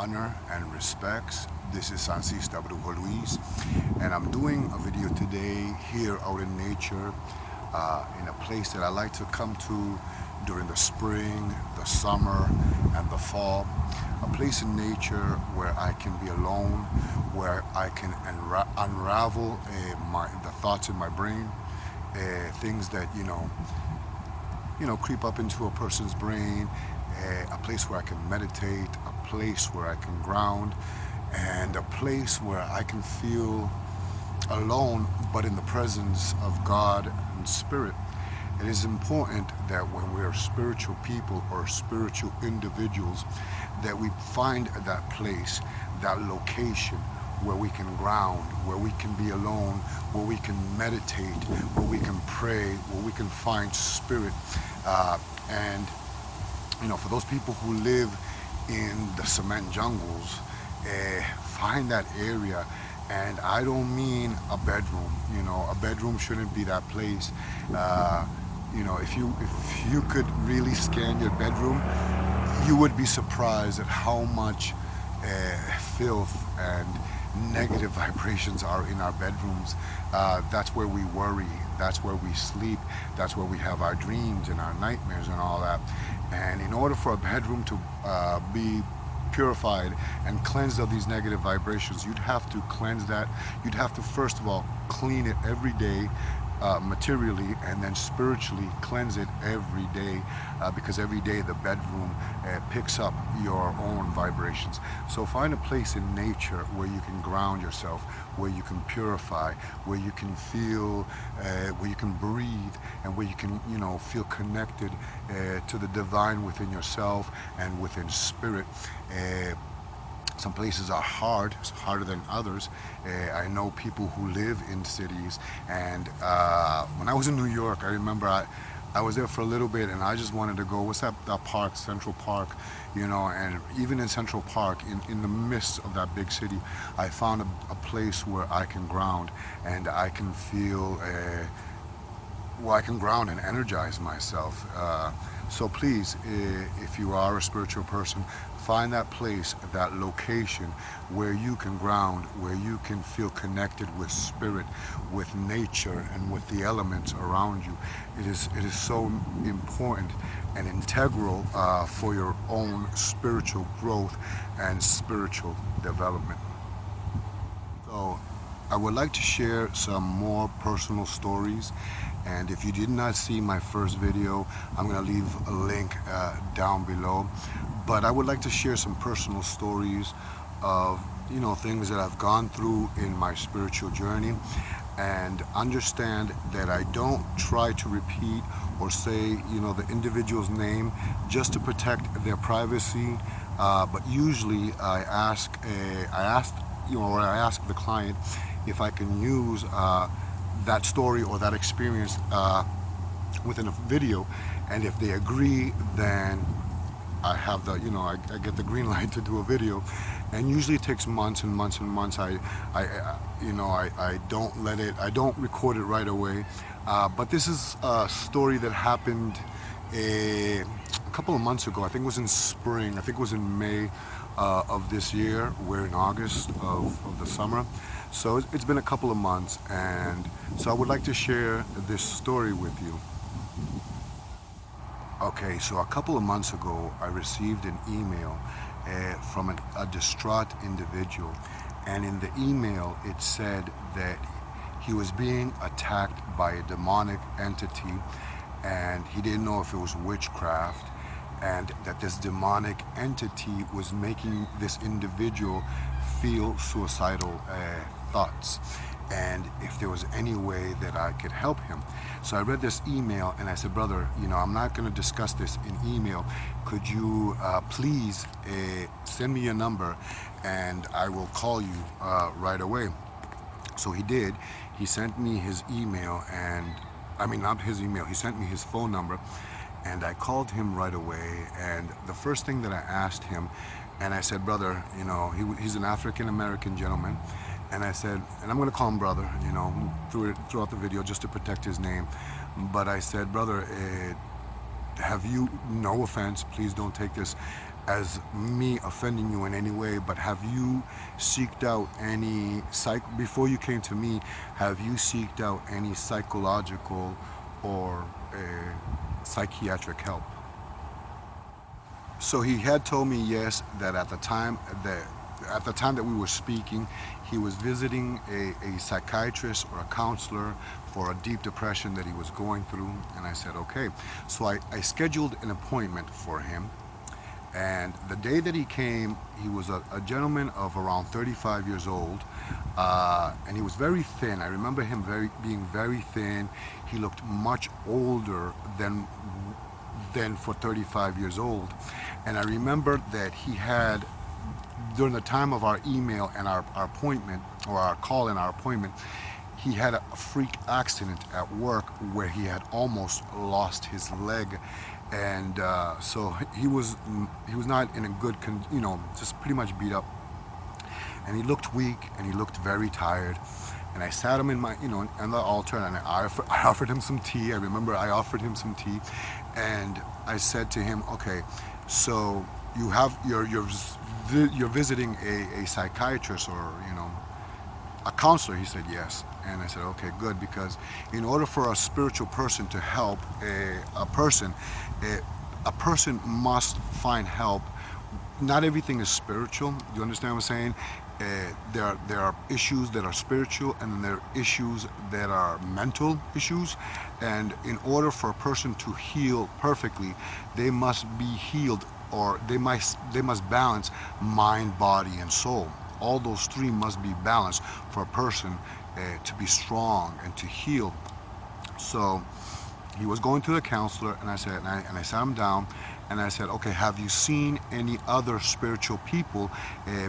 honor and respects. This is Sancista Luis, and I'm doing a video today here out in nature, in a place that I like to come to during the spring, the summer, and the fall. A place in nature where I can be alone, where I can unravel the thoughts in my brain, things that you know creep up into a person's brain. A place where I can meditate, a place where I can ground, and a place where I can feel alone but in the presence of God and Spirit. It is important that when we are spiritual people or spiritual individuals, that we find that place, that location where we can ground, where we can be alone, where we can meditate, where we can pray, where we can find Spirit. And for those people who live in the cement jungles, find that area. And I don't mean a bedroom. A bedroom shouldn't be that place. If you could really scan your bedroom, you would be surprised at how much filth and negative vibrations are in our bedrooms. That's where we worry, that's where we sleep, that's where we have our dreams and our nightmares and all that. And in order for a bedroom to be purified and cleansed of these negative vibrations, you'd have to cleanse that. You'd have to first of all clean it every day, materially, and then spiritually cleanse it every day, because every day the bedroom picks up your own vibrations. So find a place in nature where you can ground yourself, where you can purify, where you can feel, where you can breathe, and where you can feel connected to the divine within yourself and within Spirit. Some places are hard, it's harder than others. I know people who live in cities, and when I was in New York, I remember I was there for a little bit, and I just wanted to go, what's that park, Central Park, and even in Central Park, in the midst of that big city, I found a place where I can ground, and I can feel, I can ground and energize myself. So please, if you are a spiritual person, find that place, that location where you can ground, where you can feel connected with Spirit, with nature, and with the elements around you. It is so important and integral for your own spiritual growth and spiritual development. So I would like to share some more personal stories. And if you did not see my first video, I'm going to leave a link down below. But I would like to share some personal stories of, things that I've gone through in my spiritual journey, and understand that I don't try to repeat or say, the individual's name just to protect their privacy. But usually I ask the client if I can use that story or that experience within a video, and if they agree, then I have the, I get the green light to do a video. And usually it takes months and months and months. I don't record it right away. But this is a story that happened a couple of months ago. I think it was in spring. I think it was in May of this year. We're in August of the summer. So it's been a couple of months, and so I would like to share this story with you. Okay, so a couple of months ago, I received an email from a distraught individual, and in the email it said that he was being attacked by a demonic entity, and he didn't know if it was witchcraft, and that this demonic entity was making this individual feel suicidal thoughts, and if there was any way that I could help him. So I read this email and I said, brother, I'm not going to discuss this in email. Could you please send me your number and I will call you right away? So he did. He sent me his email, and not his email, he sent me his phone number, and I called him right away. And the first thing that I asked him, and I said, brother, he's an African-American gentleman, and I said, and I'm going to call him brother, throughout the video just to protect his name, but I said, brother, have you, no offense, please don't take this as me offending you in any way, but have you seeked out any before you came to me, have you seeked out any psychological or psychiatric help? So he had told me yes, that at the time that we were speaking, he was visiting a psychiatrist or a counselor for a deep depression that he was going through. And I said, okay. So I scheduled an appointment for him. And the day that he came, he was a gentleman of around 35 years old. And he was very thin. I remember him being very thin. He looked much older than for 35 years old. And I remember that he had, during the time of our email and our appointment, or our call and our appointment, he had a freak accident at work where he had almost lost his leg. And so he was not in a good, just pretty much beat up. And he looked weak and he looked very tired. And I sat him in my, on the altar, and I offered him some tea. I remember I offered him some tea, and I said to him, okay, so you're visiting a psychiatrist or a counselor? He said yes. And I said, okay, good, because in order for a spiritual person to help a person must find help. Not everything is spiritual. You understand what I'm saying? There are issues that are spiritual, and then there are issues that are mental issues. And in order for a person to heal perfectly, they must be healed, or they must balance mind, body, and soul. All those three must be balanced for a person to be strong and to heal. So he was going to the counselor, and I sat him down, and I said, okay, have you seen any other spiritual people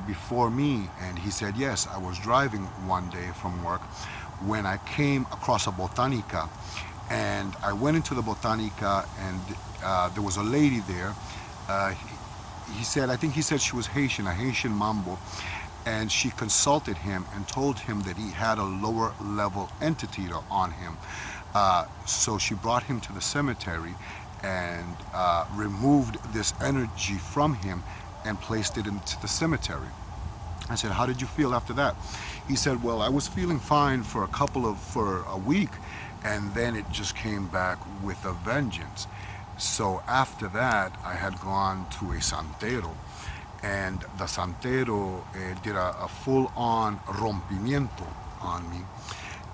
before me? And he said, yes. I was driving one day from work when I came across a botanica, and I went into the botanica, and there was a lady there. He said, I think he said she was Haitian, a Haitian Mambo, and she consulted him and told him that he had a lower level entity on him. So she brought him to the cemetery and removed this energy from him and placed it into the cemetery. I said, how did you feel after that? He said, well, I was feeling fine for a week, and then it just came back with a vengeance. So after that, I had gone to a santero, and the santero did a full-on rompimiento on me.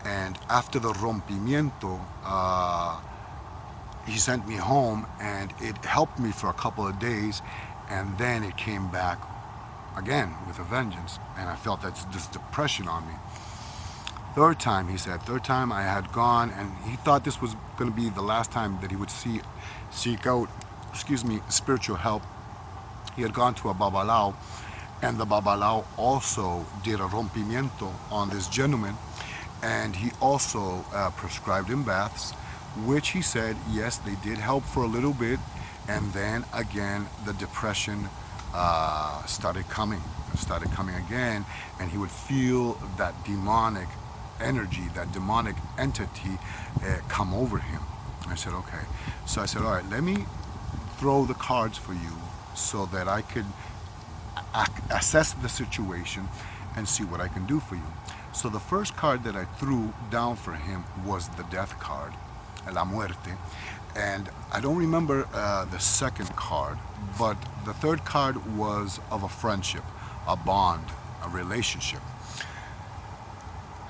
And after the rompimiento, he sent me home, and it helped me for a couple of days, and then it came back again with a vengeance, and I felt this depression on me. Third time, he said, I had gone, and he thought this was going to be the last time that he would seek out, spiritual help. He had gone to a babalao, and the babalao also did a rompimiento on this gentleman, and he also prescribed him baths, which he said, yes, they did help for a little bit, and then again the depression started coming again, and he would feel that demonic energy, that demonic entity come over him. I said, okay. So I said, all right, let me throw the cards for you so that I could assess the situation and see what I can do for you. So the first card that I threw down for him was the death card, La Muerte. And I don't remember the second card, but the third card was of a friendship, a bond, a relationship.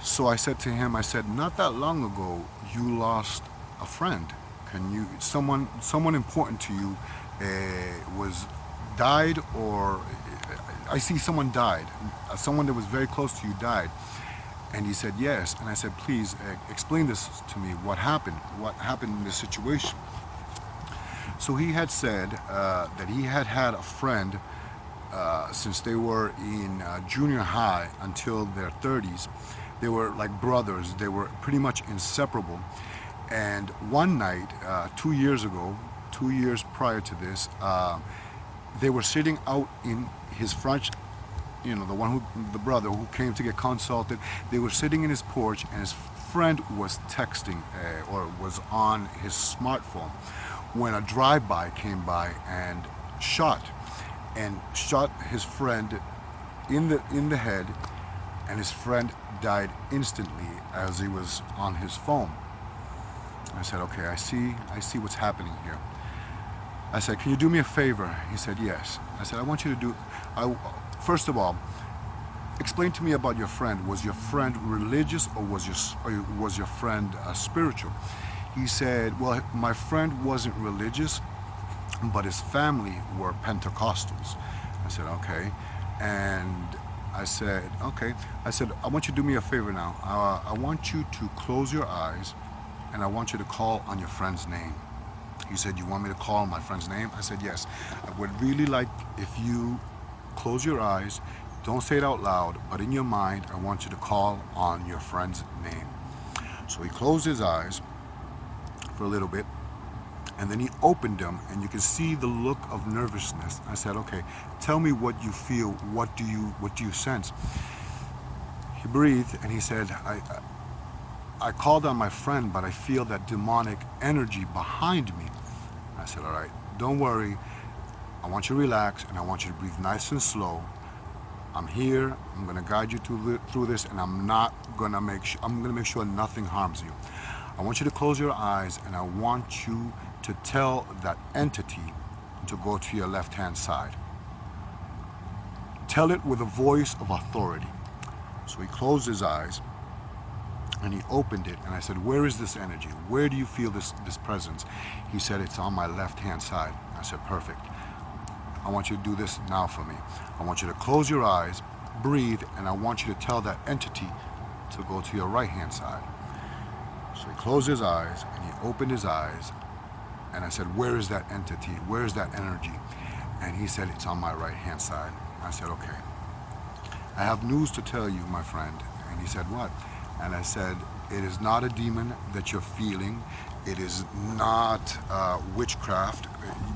So I said to him, not that long ago, you lost a friend. Someone important to you died, or I see someone died. Someone that was very close to you died. And he said, yes. And I said, please explain this to me. What happened? What happened in this situation? So he had said that he had a friend since they were in junior high until their 30s. They were like brothers. They were pretty much inseparable. And one night, 2 years ago, 2 years prior to this, they were sitting out in his front, the brother who came to get consulted. They were sitting in his porch, and his friend was texting or was on his smartphone when a drive-by came by and shot his friend in the head, and his friend died instantly as he was on his phone. I said, okay, I see what's happening here. I said, can you do me a favor? He said, yes. I said, I want you to do, first of all, explain to me about your friend. Was your friend religious, or was your friend spiritual? He said, well, my friend wasn't religious, but his family were Pentecostals. I said, okay. And I said, okay. I said, I want you to do me a favor now. I want you to close your eyes, and I want you to call on your friend's name. He said, you want me to call my friend's name? I said, yes. I would really like if you close your eyes, don't say it out loud, but in your mind, I want you to call on your friend's name. So he closed his eyes for a little bit, and then he opened them, and you can see the look of nervousness. I said, okay, tell me what you feel. What do you sense? He breathed, and he said, I called on my friend, but I feel that demonic energy behind me. I said, all right, don't worry. I want you to relax, and I want you to breathe nice and slow. I'm here. I'm going to guide you through this, and I'm going to make sure nothing harms you. I want you to close your eyes, and I want you to tell that entity to go to your left-hand side. Tell it with a voice of authority. So he closed his eyes, and he opened it, and I said, where is this energy? Where do you feel this presence? He said, it's on my left-hand side. I said, perfect. I want you to do this now for me. I want you to close your eyes, breathe, and I want you to tell that entity to go to your right-hand side. So he closed his eyes, and he opened his eyes, and I said, where is that entity? Where is that energy? And he said, it's on my right-hand side. I said, okay. I have news to tell you, my friend. And he said, what? And I said, it is not a demon that you're feeling. It is not witchcraft.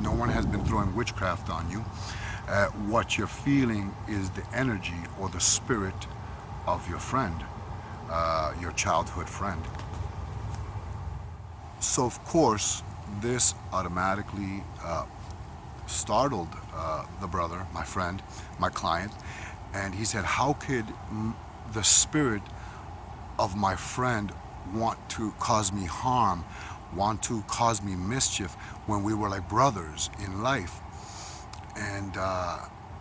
No one has been throwing witchcraft on you. What you're feeling is the energy or the spirit of your friend, your childhood friend. So, of course, this automatically startled the brother, my friend, my client, and he said, how could the spirit of my friend want to cause me harm, want to cause me mischief when we were like brothers in life? And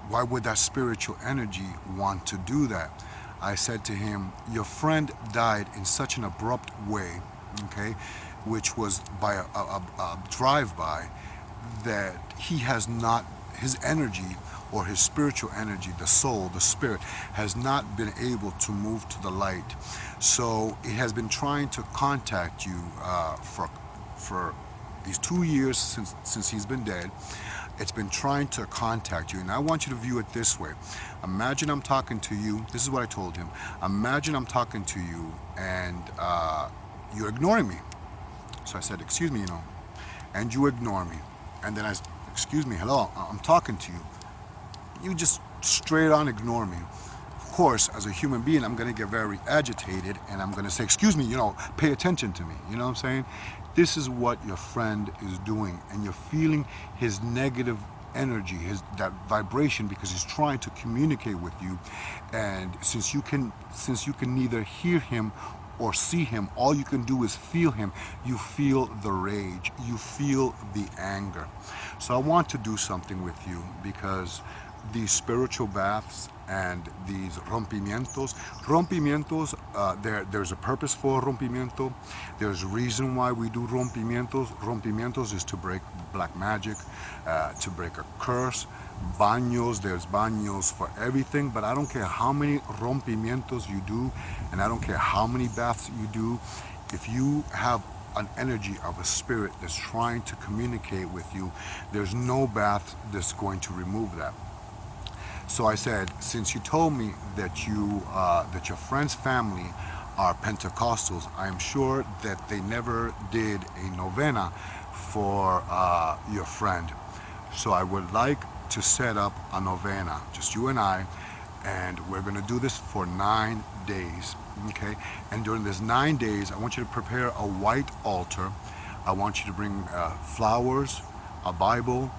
why would that spiritual energy want to do that? I said to him, your friend died in such an abrupt way, okay, which was by a drive-by, that he has not, his energy or his spiritual energy, the soul, the spirit, has not been able to move to the light. So it has been trying to contact you for these 2 years since he's been dead. It's been trying to contact you, and I want you to view it this way. Imagine I'm talking to you. This is what I told him. Imagine I'm talking to you, and you're ignoring me. So I said, excuse me, and you ignore me. And then I said, excuse me, hello, I'm talking to you. You just straight on ignore me. Of course, as a human being, I'm going to get very agitated, and I'm going to say, excuse me, pay attention to me. You know what I'm saying? This is what your friend is doing, and you're feeling his negative energy, that vibration, because he's trying to communicate with you. And since you can neither hear him or see him, all you can do is feel him. You feel the rage, you feel the anger. So I want to do something with you, because these spiritual baths and these rompimientos, there's a purpose for rompimiento. There's a reason why we do rompimientos. Rompimientos is to break black magic, to break a curse. Baños, there's baños for everything, but I don't care how many rompimientos you do, and I don't care how many baths you do. If you have an energy of a spirit that's trying to communicate with you, there's no bath that's going to remove that. So I said, since you told me that your friend's family are Pentecostals, I'm sure that they never did a novena for your friend. So I would like to set up a novena, just you and I, and we're going to do this for 9 days, okay? And during this 9 days, I want you to prepare a white altar. I want you to bring flowers, a Bible,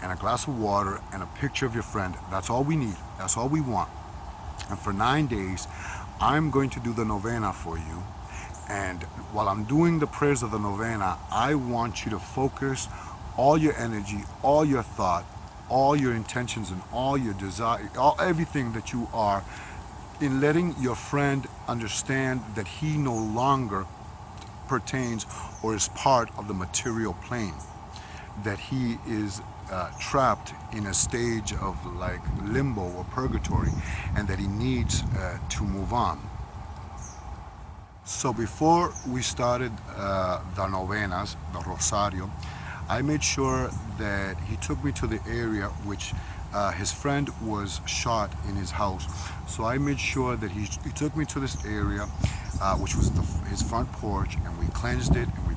and a glass of water, and a picture of your friend. That's all we need. That's all we want. And for 9 days, I'm going to do the novena for you. And while I'm doing the prayers of the novena, I want you to focus all your energy, all your thought, all your intentions, and all your desire, everything that you are, in letting your friend understand that he no longer pertains or is part of the material plane, that he is trapped in a stage of like limbo or purgatory, and that he needs to move on. So before we started the novenas, the rosario, I made sure that he took me to the area which his friend was shot in his house. So I made sure that he took me to this area, which was his front porch, and we cleansed it, and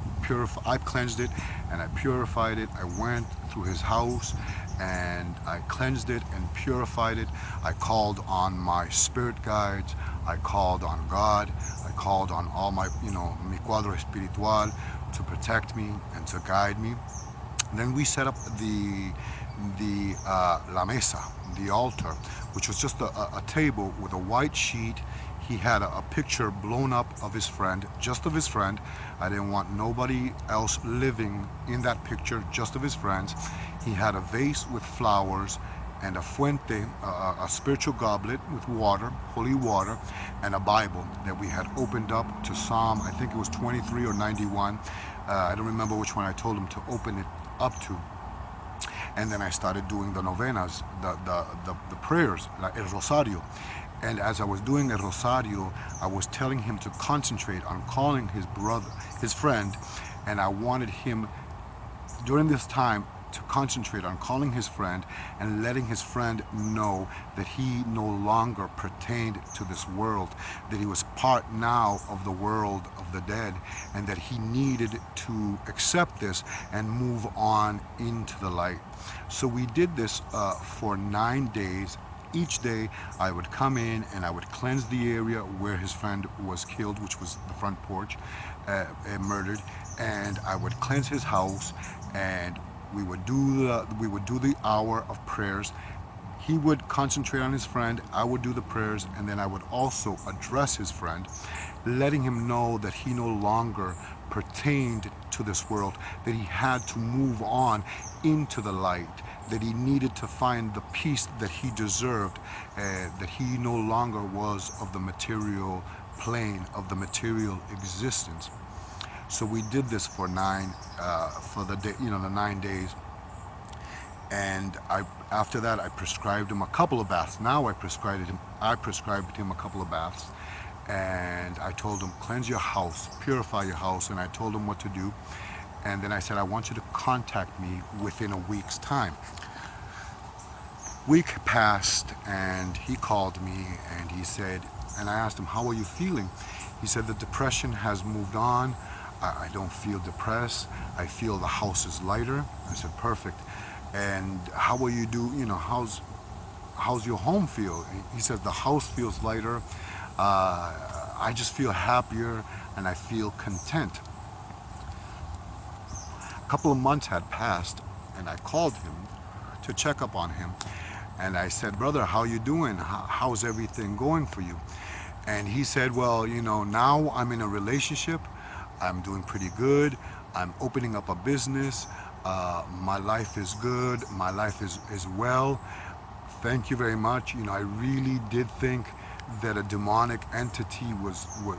I cleansed it and I purified it. I went through his house and I cleansed it and purified it. I called on my spirit guides. I called on God. I called on all my, mi cuadro espiritual to protect me and to guide me. And then we set up la mesa, the altar, which was just a table with a white sheet. He had a picture blown up of his friend, just of his friend. I didn't want nobody else living in that picture, just of his friends. He had a vase with flowers and a fuente, a spiritual goblet with water, holy water, and a Bible that we had opened up to Psalm, I think it was 23 or 91. I don't remember which one I told him to open it up to. And then I started doing the novenas, the prayers, like El Rosario. And as I was doing El Rosario, I was telling him to concentrate on calling his friend, and I wanted him, during this time, to concentrate on calling his friend and letting his friend know that he no longer pertained to this world, that he was part now of the world of the dead, and that he needed to accept this and move on into the light. So we did this for 9 days. Each day I would come in and I would cleanse the area where his friend was killed, which was the front porch, murdered, and I would cleanse his house, and we would do the hour of prayers. He would concentrate on his friend, I would do the prayers, and then I would also address his friend, letting him know that he no longer pertained to this world, that he had to move on into the light, that he needed to find the peace that he deserved, that he no longer was of the material plane, of the material existence. So we did this for the 9 days. And after that, I prescribed him a couple of baths. Now I prescribed him a couple of baths, and I told him, cleanse your house, purify your house, and I told him what to do. And then I said, I want you to contact me within a week's time. Week passed, and he called me, and he said, and I asked him, how are you feeling? He said, the depression has moved on. I don't feel depressed. I feel the house is lighter. I said, perfect. And how will you do, how's your home feel? He says, the house feels lighter. I just feel happier, and I feel content. A couple of months had passed, and I called him to check up on him. And I said, brother, how you doing? How's everything going for you? And he said, well, now I'm in a relationship. I'm doing pretty good. I'm opening up a business. My life is good. My life is well. Thank you very much. I really did think that a demonic entity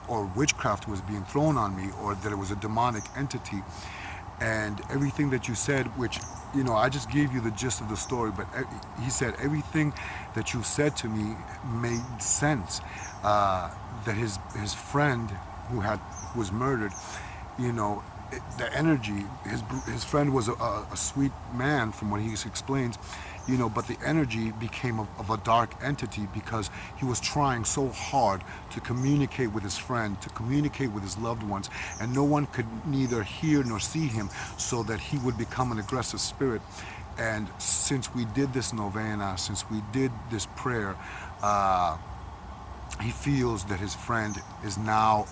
or witchcraft was being thrown on me, or that it was a demonic entity. And everything that you said, which, I just gave you the gist of the story, but he said everything that you said to me made sense. That his friend who was murdered, the energy, his friend was a sweet man from what he explains, but the energy became of a dark entity, because he was trying so hard to communicate with his friend, to communicate with his loved ones, and no one could neither hear nor see him, so that he would become an aggressive spirit. And since we did this novena, since we did this prayer, he feels that his friend is now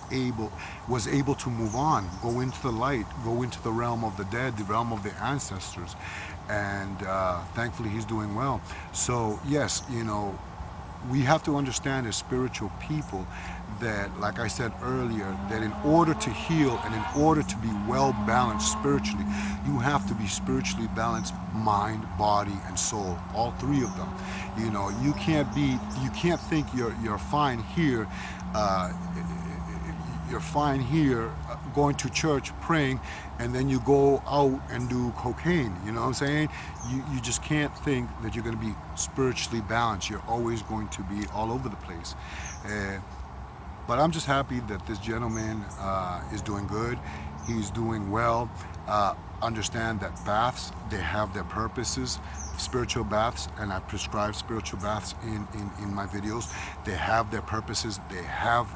was able to move on, go into the light, go into the realm of the dead, the realm of the ancestors, and thankfully he's doing well. So yes, we have to understand as spiritual people that, like I said earlier, that in order to heal and in order to be well balanced spiritually, you have to be spiritually balanced, mind, body, and soul, all three of them. You can't think you're fine here. You're fine here going to church praying, and then you go out and do cocaine. You know what I'm saying? You just can't think that you're going to be spiritually balanced. You're always going to be all over the place. But I'm just happy that this gentleman is doing good. He's doing well. Understand that baths, they have their purposes, spiritual baths, and I prescribe spiritual baths in my videos. They have their purposes. They have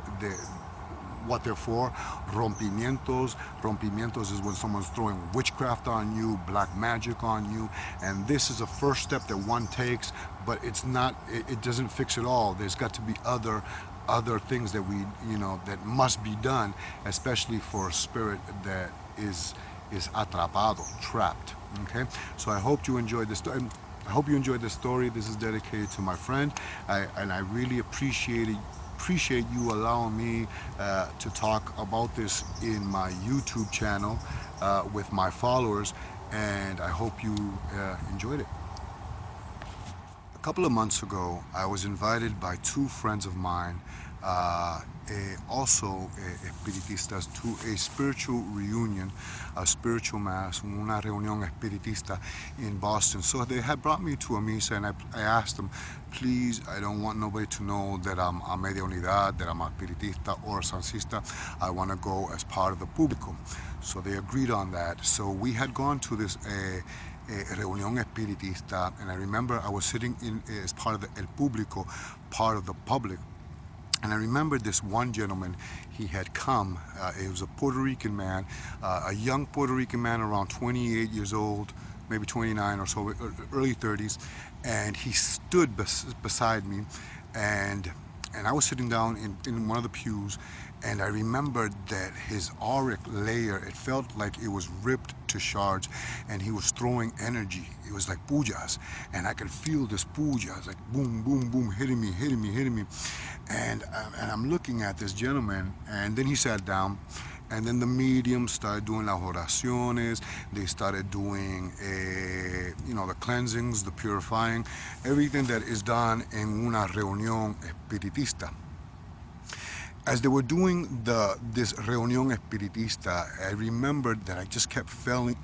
what they're for. Rompimientos is when someone's throwing witchcraft on you, black magic on you, and this is a first step that one takes, but it doesn't fix it all. There's got to be other things that that must be done, especially for a spirit that is atrapado, trapped. Okay, so I hope you enjoyed this. I hope you enjoyed this story. This is dedicated to my friend, and I really appreciate you allowing me to talk about this in my YouTube channel with my followers, and I hope you enjoyed it. A couple of months ago, I was invited by two friends of mine, also espiritistas, to a spiritual reunion, a spiritual mass, una reunión espiritista in Boston. So they had brought me to a misa, and I asked them, please, I don't want nobody to know that I'm a media unidad, that I'm a espiritista or a sancista. I want to go as part of the público. So they agreed on that. So we had gone to this reunión espiritista, and I remember I was sitting in as part of the el público, part of the public. And I remember this one gentleman, he had come, he was a Puerto Rican man, a young Puerto Rican man around 28 years old, maybe 29 or so, early 30s, and he stood beside me, and I was sitting down in one of the pews, and I remembered that his auric layer, it felt like it was ripped to shards, and he was throwing energy. It was like pujas, and I could feel this pujas, like boom, boom, boom, hitting me. And I'm looking at this gentleman, and then he sat down, and then the mediums started doing las oraciones. They started doing, the cleansings, the purifying, everything that is done in una reunión espiritista. As they were doing this reunión espiritista, I remembered that I just kept feeling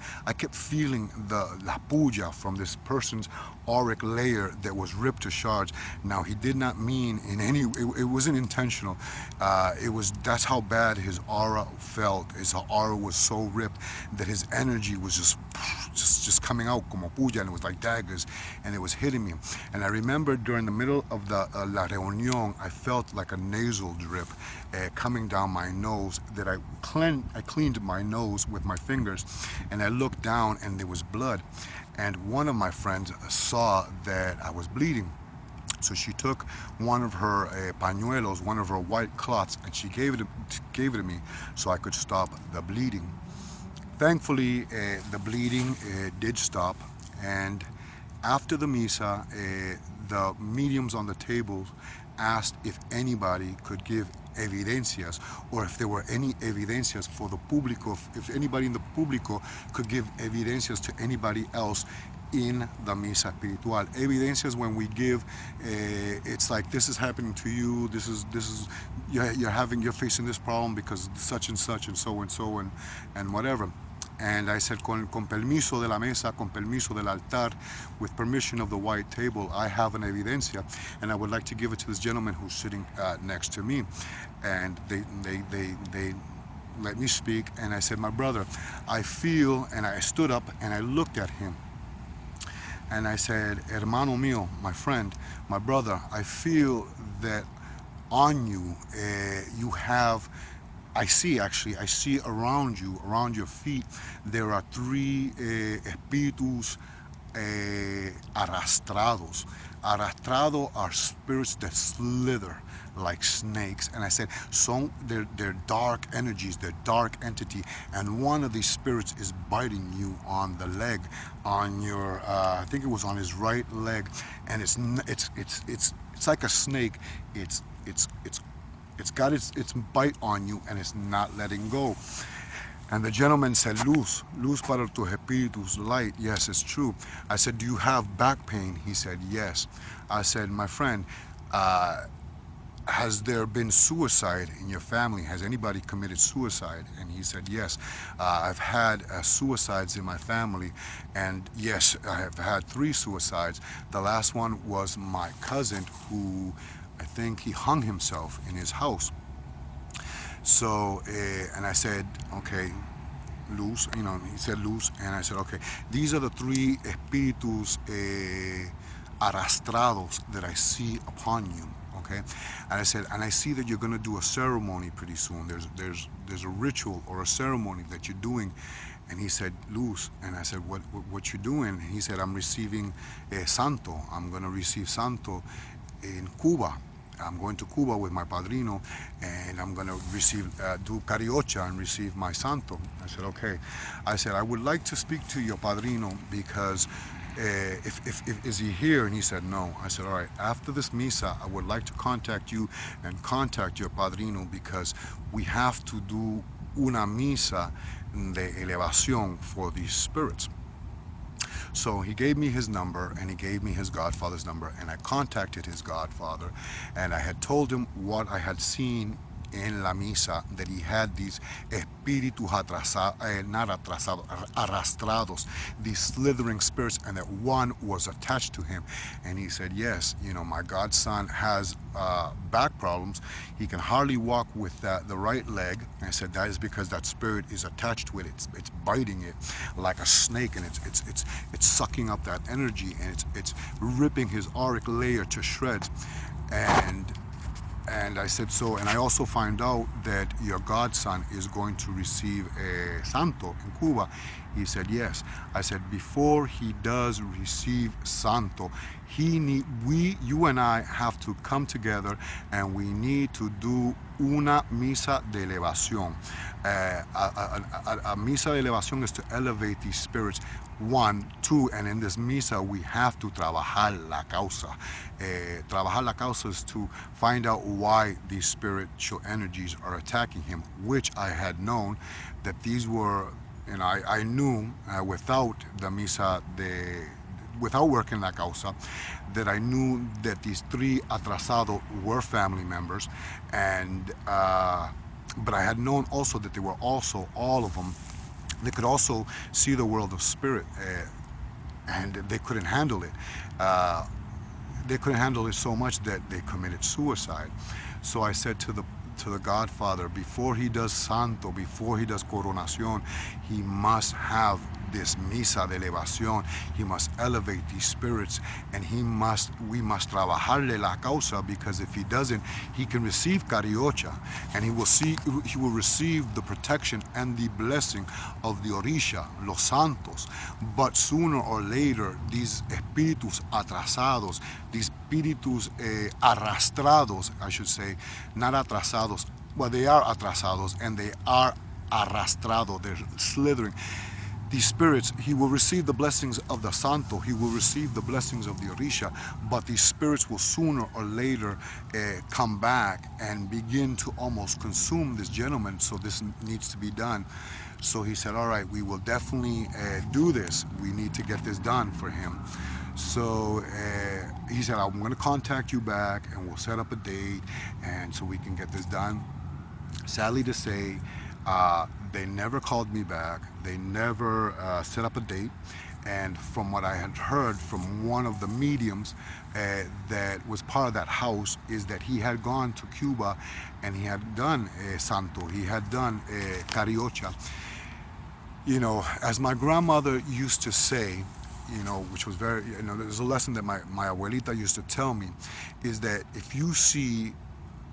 the la puya from this person's auric layer that was ripped to shards. Now, he did not mean it wasn't intentional. That's how bad his aura felt. His aura was so ripped that his energy was just coming out como puya, and it was like daggers, and it was hitting me. And I remember during the middle of the la reunión, I felt like a nasal drip coming down my nose, that I cleaned my nose with my fingers, and I looked down and there was blood. And one of my friends saw that I was bleeding. So she took one of her pañuelos, one of her white cloths, and she gave it to me so I could stop the bleeding. Thankfully, the bleeding did stop, and after the misa, the mediums on the tables asked if anybody could give evidencias, or if there were any evidencias for the público, if anybody in the público could give evidencias to anybody else in the misa espiritual. Evidencias, when we give, it's like, this is happening to you, this is you're facing this problem because such and so and whatever. And I said, con permiso de la mesa, con permiso del altar, with permission of the white table, I have an evidencia, and I would like to give it to this gentleman who's sitting next to me. And they let me speak, and I said, my brother, I feel, and I stood up and I looked at him, and I said, hermano mío, my friend, my brother, I feel that on you, you have, I see around you, around your feet, there are three espíritus arrastrados. Arrastrado are spirits that slither like snakes. And I said, so they're dark energies, they're dark entity, and one of these spirits is biting you on the leg, on your, I think it was on his right leg, and it's like a snake. It's got its bite on you, and it's not letting go. And the gentleman said, luz para tus espíritus, light. Yes, it's true. I said, do you have back pain? He said, yes. I said, my friend, has there been suicide in your family? Has anybody committed suicide? And he said, yes. I've had suicides in my family, and yes, I have had 3 suicides. The last one was my cousin, who I think he hung himself in his house. So, and I said, okay, luz, he said luz, and I said, okay, these are the 3 espíritus arrastrados that I see upon you, okay? And I said, and I see that you're going to do a ceremony pretty soon. There's a ritual or a ceremony that you're doing. And he said, luz, and I said, what you doing? And he said, I'm receiving santo. I'm going to receive santo in Cuba. I'm going to Cuba with my padrino, and I'm going to do cariocha and receive my santo. I said, okay. I said, I would like to speak to your padrino because is he here? And he said, no. I said, all right, after this misa, I would like to contact you and contact your padrino because we have to do una misa de elevación for these spirits. So he gave me his number, and he gave me his godfather's number, and I contacted his godfather, and I had told him what I had seen in la misa, that he had these espíritus arrastrados, these slithering spirits, and that one was attached to him. And he said, yes, my godson has back problems. He can hardly walk with the right leg. And I said, that is because that spirit is attached to it. It's biting it like a snake, and it's sucking up that energy, and it's ripping his auric layer to shreds. And I said, so, and I also find out that your godson is going to receive a santo in Cuba. He said, yes. I said, before he does receive santo, you and I have to come together, and we need to do una misa de elevación. A misa de elevación is to elevate these spirits. 1, 2, and in this misa we have to trabajar la causa. Trabajar la causa is to find out why these spiritual energies are attacking him, which I had known that these were, I knew without the misa without working la causa, that I knew that these 3 atrasados were family members, and but I had known also that they were also, all of them, they could also see the world of spirit, and they couldn't handle it. They couldn't handle it so much that they committed suicide. So I said to the godfather, before he does santo, before he does coronación, he must have this misa de elevación. He must elevate these spirits, and we must trabajarle la causa, because if he doesn't, he can receive cariocha, and he will receive the protection and the blessing of the orisha, los santos. But sooner or later, these espíritus atrasados, these espíritus arrastrados, I should say, not atrasados, well, they are atrasados, and they are arrastrado, they're slithering. These spirits, he will receive the blessings of the santo, he will receive the blessings of the orisha, but these spirits will sooner or later come back and begin to almost consume this gentleman, so this needs to be done. So he said, all right, we will definitely do this. We need to get this done for him. So he said, I'm going to contact you back, and we'll set up a date, and so we can get this done. Sadly to say, they never called me back. They never set up a date. And from what I had heard from one of the mediums that was part of that house, is that he had gone to Cuba and he had done santo, he had done cariocha. As my grandmother used to say, which was very, there's a lesson that my abuelita used to tell me, is that if you see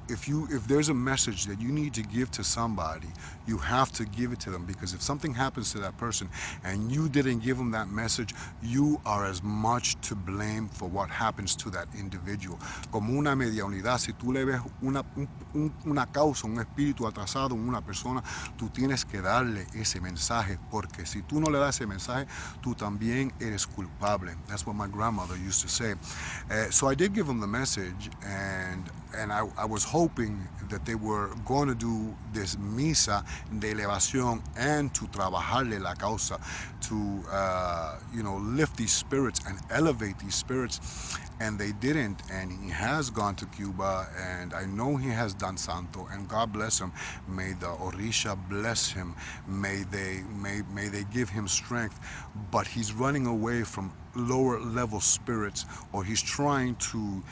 if there's a message that you need to give to somebody, you have to give it to them, because if something happens to that person and you didn't give them that message, you are as much to blame for what happens to that individual. Como una media unidad, si tú le ves una causa, un espíritu atrasado en una persona, tú tienes que darle ese mensaje, porque si tú no le das ese mensaje, tú también eres culpable. That's what my grandmother used to say. So I did give them the message, and I was hoping that they were going to do this misa de elevación and to trabajarle la causa, to lift these spirits and elevate these spirits, and they didn't. And he has gone to Cuba, and I know he has done santo, and God bless him. May the Orisha bless him. May they give him strength. But he's running away from lower level spirits, or he's trying to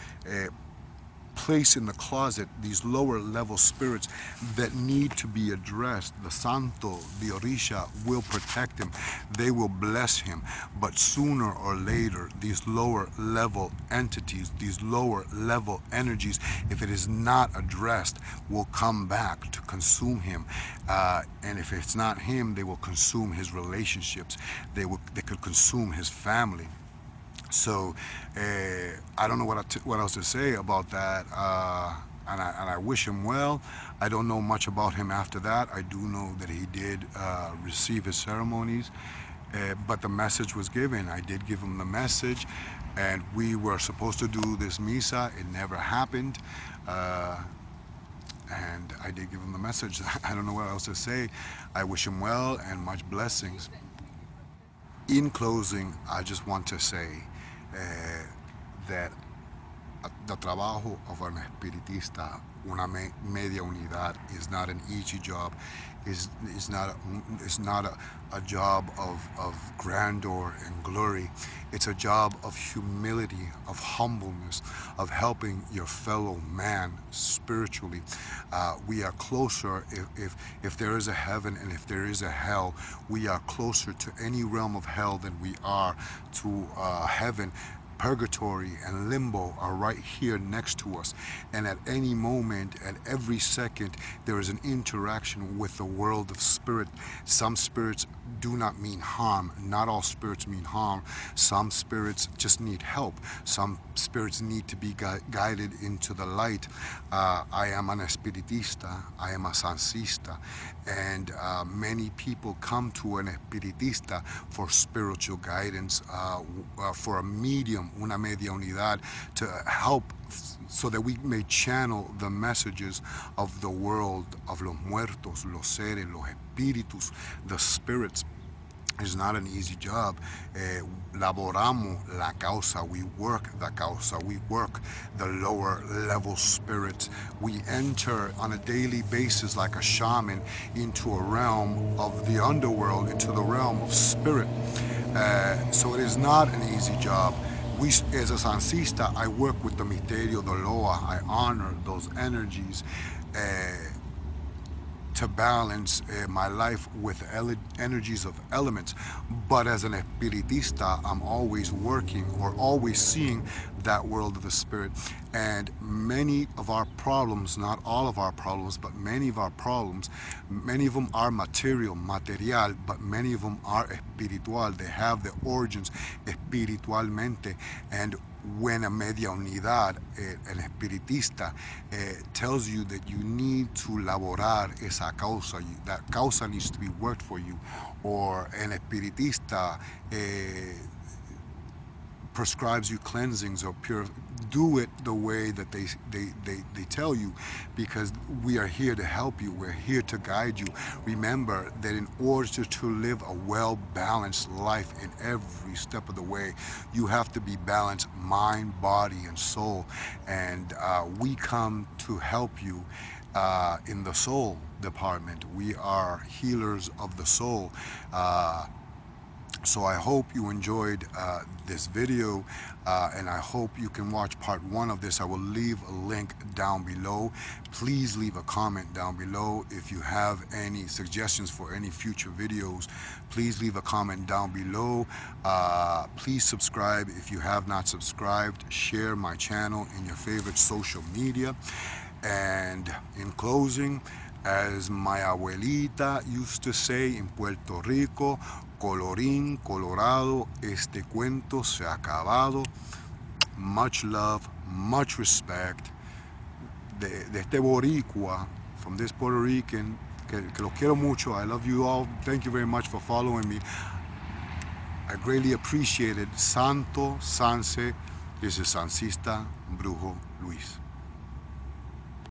place in the closet these lower level spirits that need to be addressed. The Santo, the Orisha, will protect him. They will bless him. But sooner or later, these lower level entities, these lower level energies, if it is not addressed, will come back to consume him. And if it's not him, they will consume his relationships. They could consume his family. So I don't know what else to say about that, and I wish him well. I don't know much about him after that. I do know that he did receive his ceremonies, but the message was given. I did give him the message, and we were supposed to do this misa. It never happened, and I did give him the message. I don't know what else to say. I wish him well and much blessings. In closing, I just want to say that the trabajo of an espiritista, una media unidad, is not an easy job. Is not a job of grandeur and glory. It's a job of humility, of humbleness, of helping your fellow man spiritually. We are closer, if there is a heaven and if there is a hell, we are closer to any realm of hell than we are to heaven. Purgatory and limbo are right here next to us, and at any moment, at every second, there is an interaction with the world of spirit. Some spirits do not mean harm. Not all spirits mean harm. Some spirits just need help. Some spirits need to be guided into the light. I am an espiritista. I am a sancista, and many people come to an espiritista for spiritual guidance, for a medium, una media unidad, to help so that we may channel the messages of the world, of los muertos, los seres, los espíritus, the spirits. It's not an easy job. Laboramos la causa. We work the causa. We work the lower level spirits. We enter on a daily basis like a shaman into a realm of the underworld, into the realm of spirit. So it is not an easy job. As a Sancista, I work with the Misterio de Loa. I honor those energies to balance my life with energies of elements. But as an espiritista, I'm always working or always seeing that world of the spirit. And many of our problems, not all of our problems, but many of our problems, many of them are material, but many of them are espiritual. They have their origins espiritualmente. And when a media unidad, an espiritista, tells you that you need to laborar esa causa, that causa needs to be worked for you, or an espiritista prescribes you cleansings or pure, do it the way that they tell you, because we are here to help you. We're here to guide you. Remember that in order to live a well-balanced life in every step of the way, you have to be balanced mind, body, and soul. And we come to help you in the soul department. We are healers of the soul. So I hope you enjoyed this video, and I hope you can watch part 1 of this. I will leave a link down below. Please leave a comment down below. If you have any suggestions for any future videos, please leave a comment down below. Please subscribe if you have not subscribed. Share my channel in your favorite social media. And in closing, as my abuelita used to say in Puerto Rico, colorín colorado, este cuento se ha acabado. Much love, much respect de este boricua, from this Puerto Rican, que lo quiero mucho. I love you all. Thank you very much for following me. I greatly appreciate it. Santo, Sanse. This is Sancista, Brujo Luis.